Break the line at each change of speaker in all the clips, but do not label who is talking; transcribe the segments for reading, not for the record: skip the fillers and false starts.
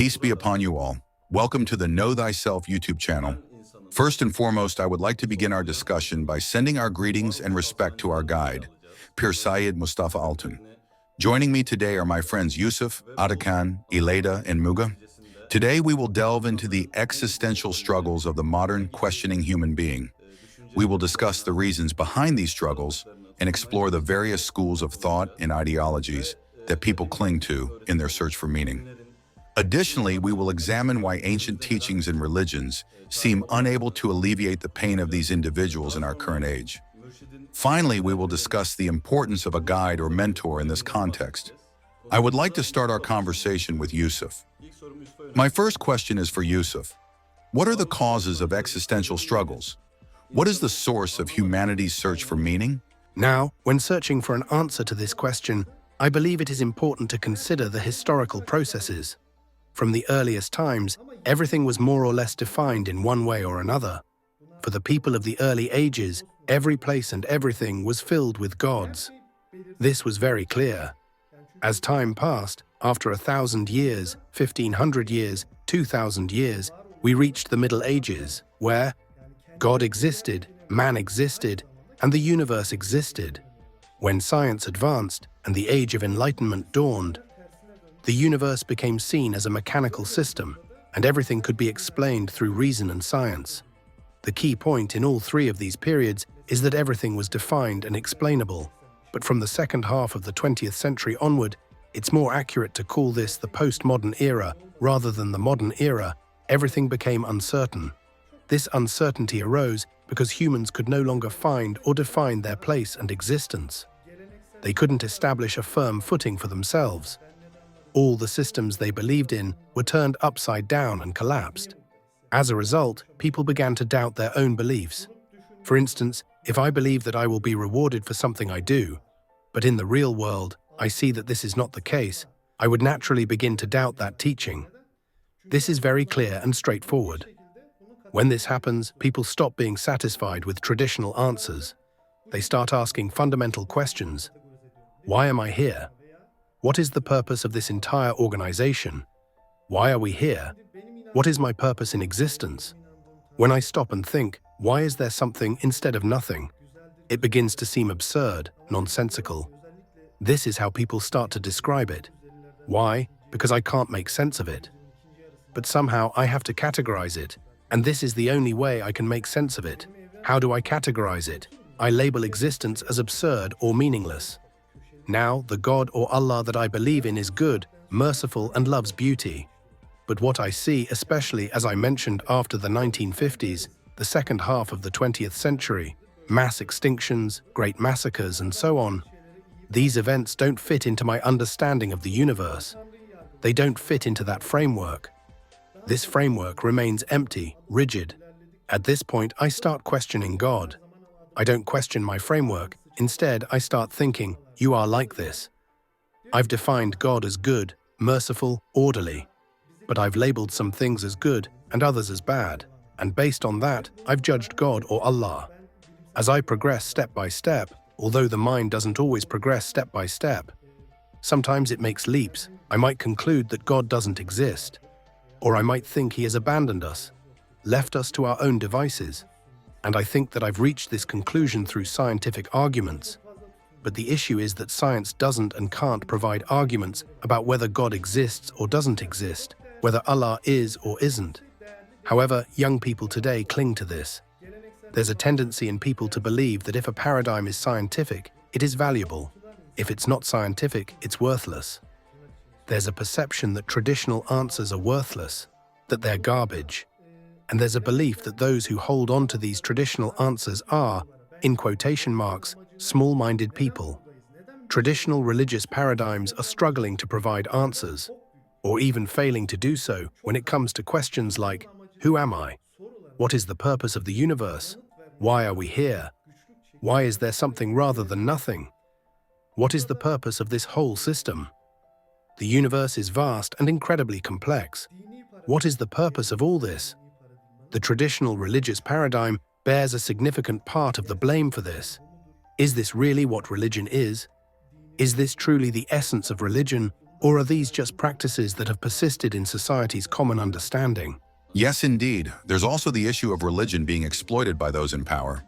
Peace be upon you all. Welcome to the Know Thyself YouTube channel. First and foremost, I would like to begin our discussion by sending our greetings and respect to our guide, Pir Sayyid Mustafa Altun. Joining me today are my friends Yusuf, Atakan, Ileda, and Muga. Today we will delve into the existential struggles of the modern, questioning human being. We will discuss the reasons behind these struggles and explore the various schools of thought and ideologies that people cling to in their search for meaning. Additionally, we will examine why ancient teachings and religions seem unable to alleviate the pain of these individuals in our current age. Finally, we will discuss the importance of a guide or mentor in this context. I would like to start our conversation with Yusuf. My first question is for Yusuf. What are the causes of existential struggles? What is the source of humanity's search for meaning?
Now, when searching for an answer to this question, I believe it is important to consider the historical processes. From the earliest times, everything was more or less defined in one way or another. For the people of the early ages, every place and everything was filled with gods. This was very clear. As time passed, after 1,000 years, 1,500 years, 2,000 years, we reached the Middle Ages, where God existed, man existed, and the universe existed. When science advanced and the Age of Enlightenment dawned, the universe became seen as a mechanical system, and everything could be explained through reason and science. The key point in all three of these periods is that everything was defined and explainable, but from the second half of the 20th century onward, it's more accurate to call this the postmodern era rather than the modern era. Everything became uncertain. This uncertainty arose because humans could no longer find or define their place and existence. They couldn't establish a firm footing for themselves. All the systems they believed in were turned upside down and collapsed. As a result, people began to doubt their own beliefs. For instance, if I believe that I will be rewarded for something I do, but in the real world, I see that this is not the case, I would naturally begin to doubt that teaching. This is very clear and straightforward. When this happens, people stop being satisfied with traditional answers. They start asking fundamental questions. Why am I here? What is the purpose of this entire organization? Why are we here? What is my purpose in existence? When I stop and think, why is there something instead of nothing? It begins to seem absurd, nonsensical. This is how people start to describe it. Why? Because I can't make sense of it. But somehow I have to categorize it, and this is the only way I can make sense of it. How do I categorize it? I label existence as absurd or meaningless. Now, the God or Allah that I believe in is good, merciful, and loves beauty. But what I see, especially as I mentioned after the 1950s, the second half of the 20th century, mass extinctions, great massacres, and so on, these events don't fit into my understanding of the universe. They don't fit into that framework. This framework remains empty, rigid. At this point, I start questioning God. I don't question my framework. Instead, I start thinking, you are like this. I've defined God as good, merciful, orderly. But I've labeled some things as good and others as bad. And based on that, I've judged God or Allah. As I progress step by step, although the mind doesn't always progress step by step, sometimes it makes leaps. I might conclude that God doesn't exist. Or I might think he has abandoned us, left us to our own devices. And I think that I've reached this conclusion through scientific arguments. But the issue is that science doesn't and can't provide arguments about whether God exists or doesn't exist, whether Allah is or isn't. However, young people today cling to this. There's a tendency in people to believe that if a paradigm is scientific, it is valuable. If it's not scientific, it's worthless. There's a perception that traditional answers are worthless, that they're garbage. And there's a belief that those who hold on to these traditional answers are, in quotation marks, small-minded people. Traditional religious paradigms are struggling to provide answers, or even failing to do so when it comes to questions like, who am I? What is the purpose of the universe? Why are we here? Why is there something rather than nothing? What is the purpose of this whole system? The universe is vast and incredibly complex. What is the purpose of all this? The traditional religious paradigm bears a significant part of the blame for this. Is this really what religion is? Is this truly the essence of religion, Or are these just practices that have persisted in society's common understanding?
Yes, indeed. There's also the issue of religion being exploited by those in power.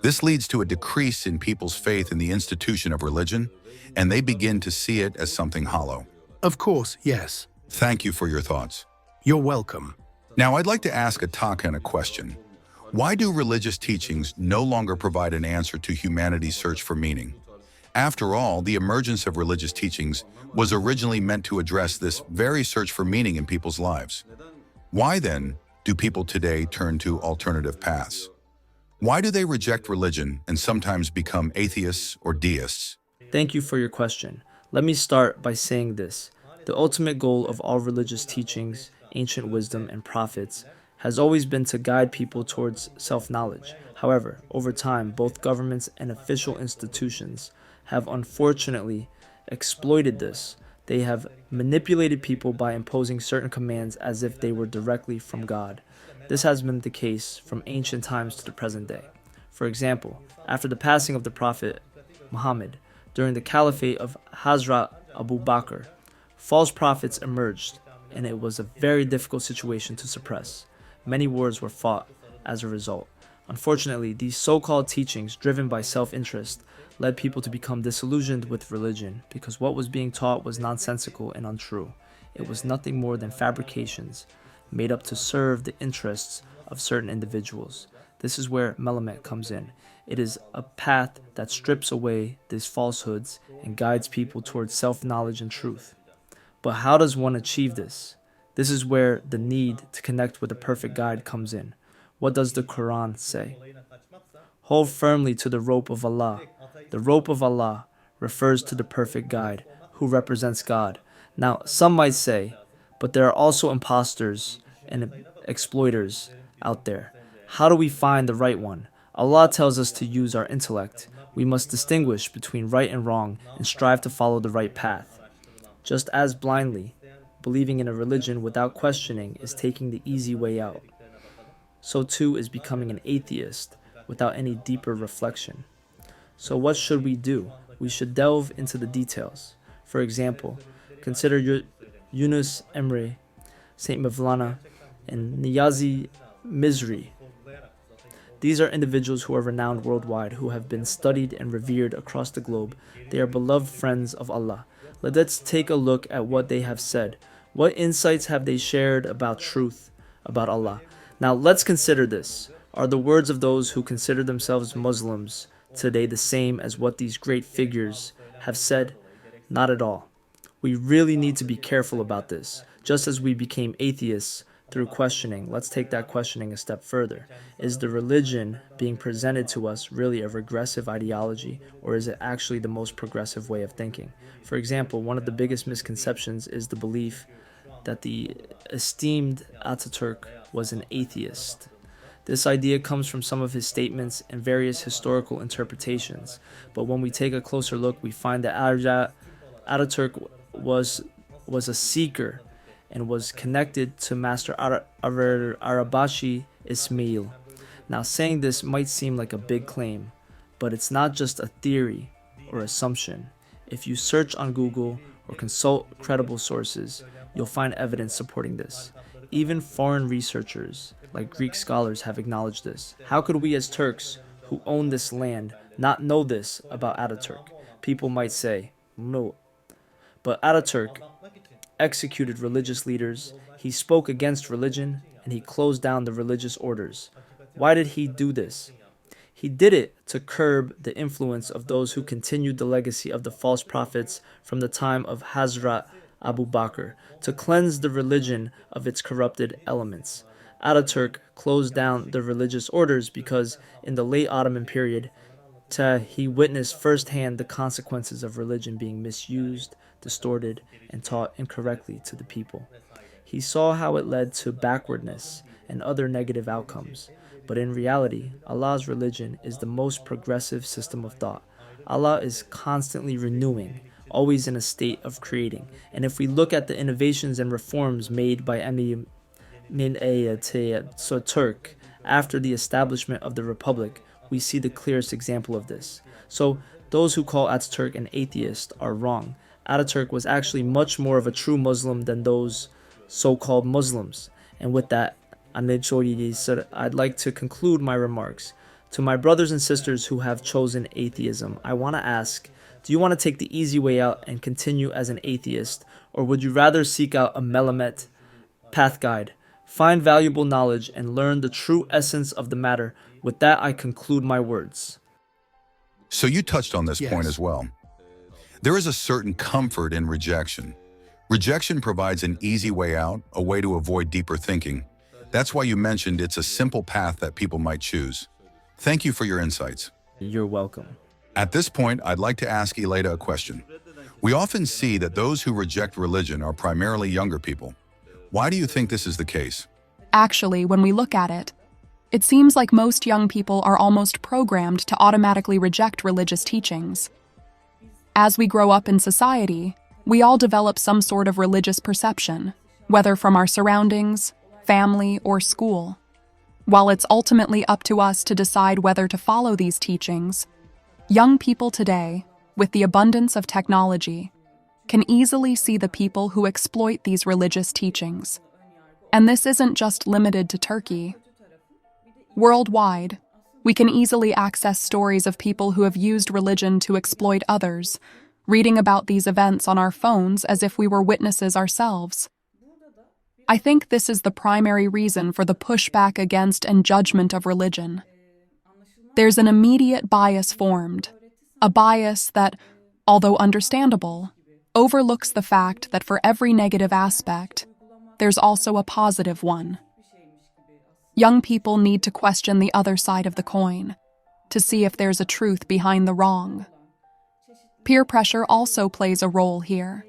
This leads to a decrease in people's faith in the institution of religion, and they begin to see it as something hollow.
Of course, yes.
Thank you for your thoughts.
You're welcome.
Now, I'd like to ask Atakan a question. Why do religious teachings no longer provide an answer to humanity's search for meaning? After all, the emergence of religious teachings was originally meant to address this very search for meaning in people's lives. Why then do people today turn to alternative paths? Why do they reject religion and sometimes become atheists or deists?
Thank you for your question. Let me start by saying this. The ultimate goal of all religious teachings, ancient wisdom, and prophets has always been to guide people towards self-knowledge. However, over time, both governments and official institutions have unfortunately exploited this. They have manipulated people by imposing certain commands as if they were directly from God. This has been the case from ancient times to the present day. For example, after the passing of the Prophet Muhammad, during the caliphate of Hazrat Abu Bakr, false prophets emerged, and it was a very difficult situation to suppress. Many wars were fought as a result. Unfortunately, these so-called teachings, driven by self-interest, led people to become disillusioned with religion because what was being taught was nonsensical and untrue. It was nothing more than fabrications made up to serve the interests of certain individuals. This is where Melamed comes in. It is a path that strips away these falsehoods and guides people towards self-knowledge and truth. But how does one achieve this? This is where the need to connect with a perfect guide comes in. What does the Quran say? Hold firmly to the rope of Allah. The rope of Allah refers to the perfect guide, who represents God. Now, some might say, but there are also imposters and exploiters out there. How do we find the right one? Allah tells us to use our intellect. We must distinguish between right and wrong and strive to follow the right path. Just as blindly, believing in a religion without questioning is taking the easy way out, so too is becoming an atheist without any deeper reflection. So what should we do? We should delve into the details. For example, consider Yunus Emre, Saint Mevlana, and Niyazi Mizri. These are individuals who are renowned worldwide, who have been studied and revered across the globe. They are beloved friends of Allah. Let's take a look at what they have said. What insights have they shared about truth, about Allah? Now let's consider this. Are the words of those who consider themselves Muslims today the same as what these great figures have said? Not at all. We really need to be careful about this. Just as we became atheists through questioning, let's take that questioning a step further. Is the religion being presented to us really a regressive ideology, or is it actually the most progressive way of thinking? For example, one of the biggest misconceptions is the belief that the esteemed Ataturk was an atheist. This idea comes from some of his statements and various historical interpretations, but when we take a closer look, we find that Ataturk was a seeker and was connected to Master Arabashi Ismail. Now, saying this might seem like a big claim, but it's not just a theory or assumption. If you search on Google or consult credible sources, you'll find evidence supporting this. Even foreign researchers, like Greek scholars, have acknowledged this. How could we as Turks, who own this land, not know this about Ataturk? People might say, no. But Ataturk executed religious leaders, he spoke against religion, and he closed down the religious orders. Why did he do this? He did it to curb the influence of those who continued the legacy of the false prophets from the time of Hazrat Abu Bakr, to cleanse the religion of its corrupted elements. Ataturk closed down the religious orders because in the late Ottoman period, he witnessed firsthand the consequences of religion being misused, distorted, and taught incorrectly to the people. He saw how it led to backwardness and other negative outcomes. But in reality, Allah's religion is the most progressive system of thought. Allah is constantly renewing, always in a state of creating. And if we look at the innovations and reforms made by Emir Turk after the establishment of the Republic, we see the clearest example of this. So those who call Ataturk an atheist are wrong. Ataturk was actually much more of a true Muslim than those so-called Muslims. And with that, I'd like to conclude my remarks. To my brothers and sisters who have chosen atheism, I want to ask, do you want to take the easy way out and continue as an atheist, or would you rather seek out a Melamet path guide, find valuable knowledge, and learn the true essence of the matter? With that, I conclude my words.
So you touched on this point
Yes.
as well. There is a certain comfort in rejection. Rejection provides an easy way out, a way to avoid deeper thinking. That's why you mentioned it's a simple path that people might choose. Thank you for your insights.
You're welcome.
At this point, I'd like to ask Eleda a question. We often see that those who reject religion are primarily younger people. Why do you think this is the case?
Actually, when we look at it, it seems like most young people are almost programmed to automatically reject religious teachings. As we grow up in society, we all develop some sort of religious perception, whether from our surroundings, family, or school. While it's ultimately up to us to decide whether to follow these teachings, young people today, with the abundance of technology, can easily see the people who exploit these religious teachings. And this isn't just limited to Turkey. Worldwide, we can easily access stories of people who have used religion to exploit others, reading about these events on our phones as if we were witnesses ourselves. I think this is the primary reason for the pushback against and judgment of religion. There's an immediate bias formed, a bias that, although understandable, overlooks the fact that for every negative aspect, there's also a positive one. Young people need to question the other side of the coin, to see if there's a truth behind the wrong. Peer pressure also plays a role here.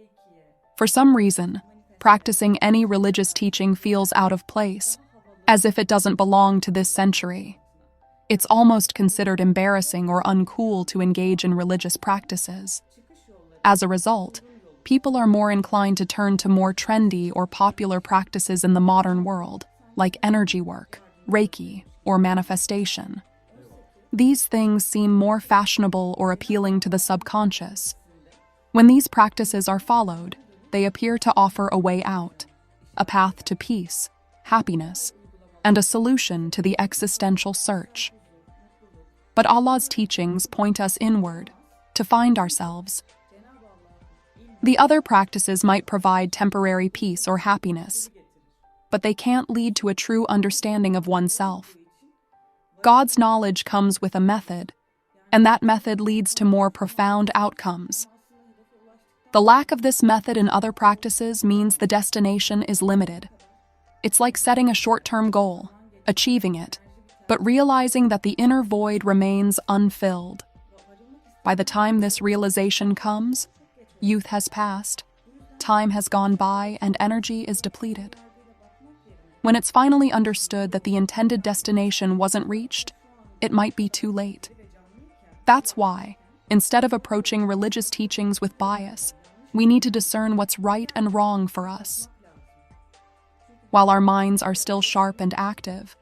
For some reason, practicing any religious teaching feels out of place, as if it doesn't belong to this century. It's almost considered embarrassing or uncool to engage in religious practices. As a result, people are more inclined to turn to more trendy or popular practices in the modern world, like energy work, Reiki, or manifestation. These things seem more fashionable or appealing to the subconscious. When these practices are followed, they appear to offer a way out, a path to peace, happiness, and a solution to the existential search. But Allah's teachings point us inward, to find ourselves. The other practices might provide temporary peace or happiness, but they can't lead to a true understanding of oneself. God's knowledge comes with a method, and that method leads to more profound outcomes. The lack of this method in other practices means the destination is limited. It's like setting a short-term goal, achieving it, but realizing that the inner void remains unfilled. By the time this realization comes, youth has passed, time has gone by, and energy is depleted. When it's finally understood that the intended destination wasn't reached, it might be too late. That's why, instead of approaching religious teachings with bias, we need to discern what's right and wrong for us. While our minds are still sharp and active,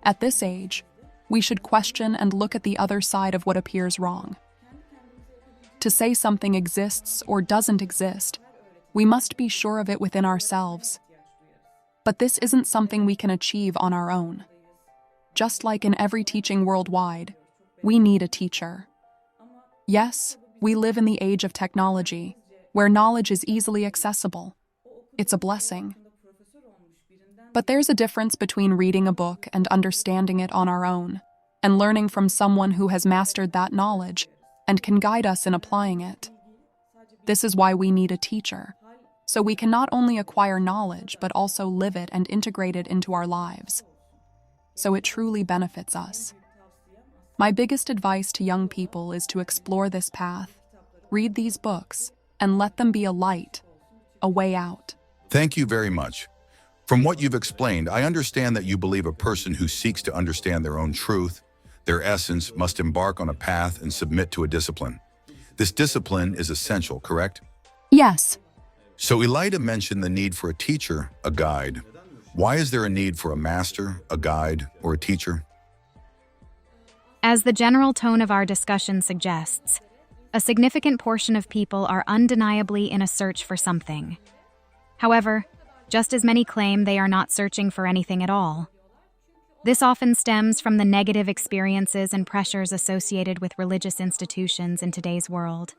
at this age, we should question and look at the other side of what appears wrong. To say something exists or doesn't exist, we must be sure of it within ourselves. But this isn't something we can achieve on our own. Just like in every teaching worldwide, we need a teacher. Yes, we live in the age of technology, where knowledge is easily accessible. It's a blessing. But there's a difference between reading a book and understanding it on our own, and learning from someone who has mastered that knowledge and can guide us in applying it. This is why we need a teacher, so we can not only acquire knowledge but also live it and integrate it into our lives, so it truly benefits us. My biggest advice to young people is to explore this path, read these books, and let them be a light, a way out.
Thank you very much. From what you've explained, I understand that you believe a person who seeks to understand their own truth, their essence, must embark on a path and submit to a discipline. This discipline is essential, correct?
Yes.
So Elida mentioned the need for a teacher, a guide. Why is there a need for a master, a guide, or a teacher?
As the general tone of our discussion suggests, a significant portion of people are undeniably in a search for something. However, just as many claim they are not searching for anything at all. This often stems from the negative experiences and pressures associated with religious institutions in today's world.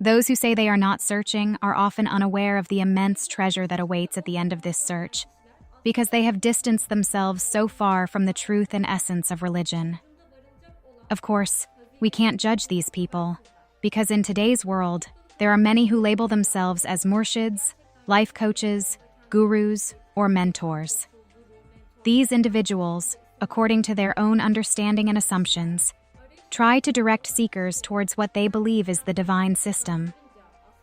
Those who say they are not searching are often unaware of the immense treasure that awaits at the end of this search, because they have distanced themselves so far from the truth and essence of religion. Of course, we can't judge these people, because in today's world, there are many who label themselves as murshids, life coaches, gurus, or mentors. These individuals, according to their own understanding and assumptions, try to direct seekers towards what they believe is the divine system.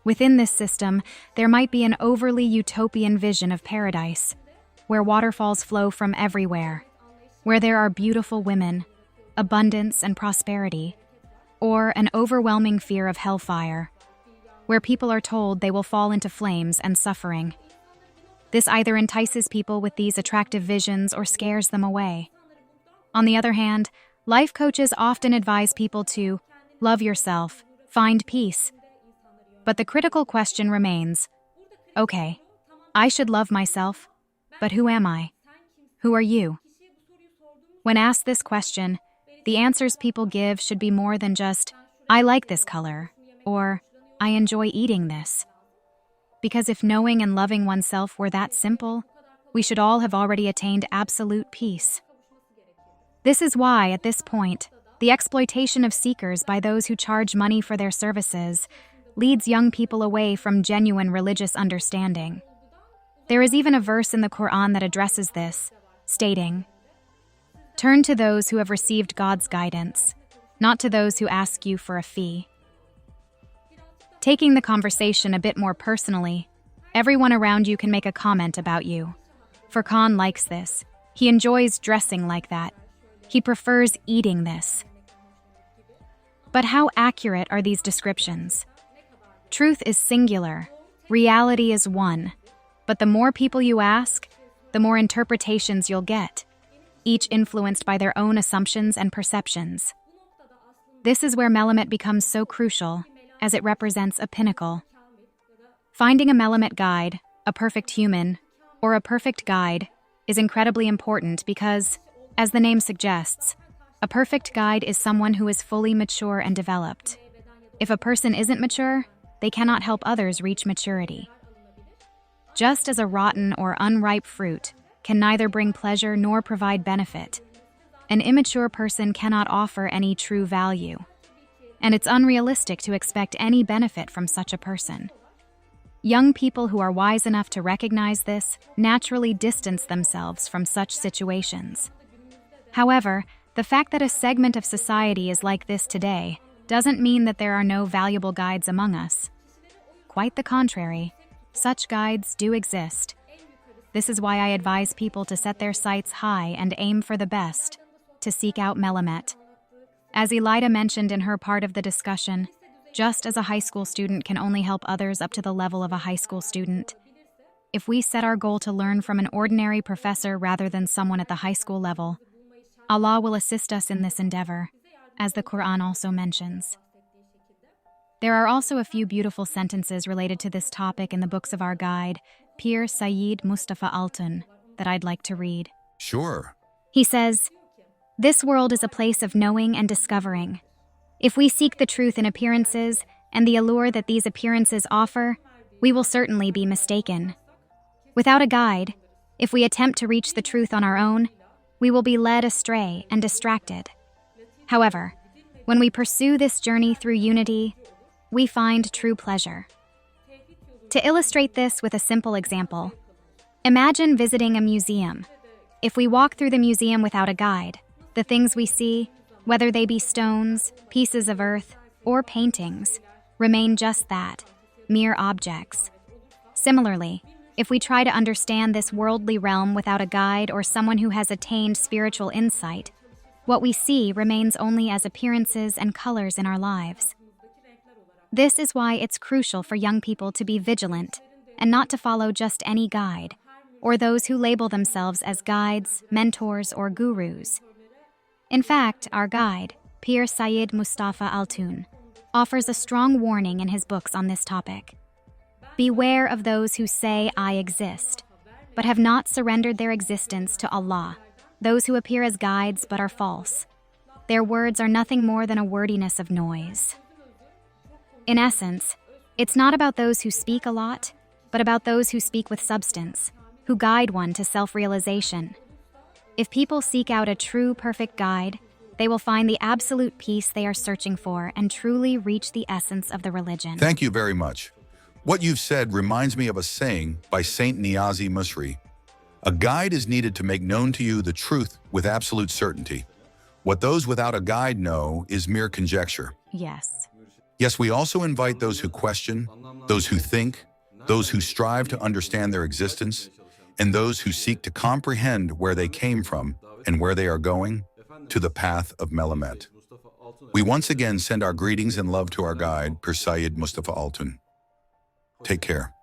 Within this system, there might be an overly utopian vision of paradise, where waterfalls flow from everywhere, where there are beautiful women, abundance and prosperity, or an overwhelming fear of hellfire, where people are told they will fall into flames and suffering. This either entices people with these attractive visions or scares them away. On the other hand, life coaches often advise people to love yourself, find peace. But the critical question remains, okay, I should love myself, but who am I? Who are you? When asked this question, the answers people give should be more than just, I like this color, or I enjoy eating this. Because if knowing and loving oneself were that simple, we should all have already attained absolute peace. This is why, at this point, the exploitation of seekers by those who charge money for their services leads young people away from genuine religious understanding. There is even a verse in the Quran that addresses this, stating, "Turn to those who have received God's guidance, not to those who ask you for a fee." Taking the conversation a bit more personally, everyone around you can make a comment about you. Furqan likes this. He enjoys dressing like that. He prefers eating this. But how accurate are these descriptions? Truth is singular. Reality is one. But the more people you ask, the more interpretations you'll get, each influenced by their own assumptions and perceptions. This is where Melamet becomes so crucial, as it represents a pinnacle. Finding a Melamet guide, a perfect human, or a perfect guide is incredibly important because, as the name suggests, a perfect guide is someone who is fully mature and developed. If a person isn't mature, they cannot help others reach maturity. Just as a rotten or unripe fruit can neither bring pleasure nor provide benefit, an immature person cannot offer any true value, and it's unrealistic to expect any benefit from such a person. Young people who are wise enough to recognize this naturally distance themselves from such situations. However, the fact that a segment of society is like this today doesn't mean that there are no valuable guides among us. Quite the contrary, such guides do exist. This is why I advise people to set their sights high and aim for the best, to seek out Melamet. As Elida mentioned in her part of the discussion, just as a high school student can only help others up to the level of a high school student, if we set our goal to learn from an ordinary professor rather than someone at the high school level, Allah will assist us in this endeavor, as the Quran also mentions. There are also a few beautiful sentences related to this topic in the books of our guide, Pir Sayyid Mustafa Altun, that I'd like to read.
Sure.
He says, "This world is a place of knowing and discovering. If we seek the truth in appearances and the allure that these appearances offer, we will certainly be mistaken. Without a guide, if we attempt to reach the truth on our own, we will be led astray and distracted. However, when we pursue this journey through unity, we find true pleasure." To illustrate this with a simple example, imagine visiting a museum. If we walk through the museum without a guide, the things we see, whether they be stones, pieces of earth, or paintings, remain just that, mere objects. Similarly, if we try to understand this worldly realm without a guide or someone who has attained spiritual insight, what we see remains only as appearances and colors in our lives. This is why it's crucial for young people to be vigilant and not to follow just any guide, or those who label themselves as guides, mentors, or gurus. In fact, our guide, Pir Sayyid Mustafa Altun, offers a strong warning in his books on this topic. Beware of those who say, "I exist," but have not surrendered their existence to Allah, those who appear as guides but are false. Their words are nothing more than a wordiness of noise. In essence, it's not about those who speak a lot, but about those who speak with substance, who guide one to self-realization. If people seek out a true, perfect guide, they will find the absolute peace they are searching for and truly reach the essence of the religion.
Thank you very much. What you've said reminds me of a saying by Saint Niazi Musri. A guide is needed to make known to you the truth with absolute certainty. What those without a guide know is mere conjecture.
Yes.
Yes, we also invite those who question, those who think, those who strive to understand their existence, and those who seek to comprehend where they came from and where they are going, to the path of Melamet. We once again send our greetings and love to our guide, Pir Sayyid Mustafa Altun. Take care.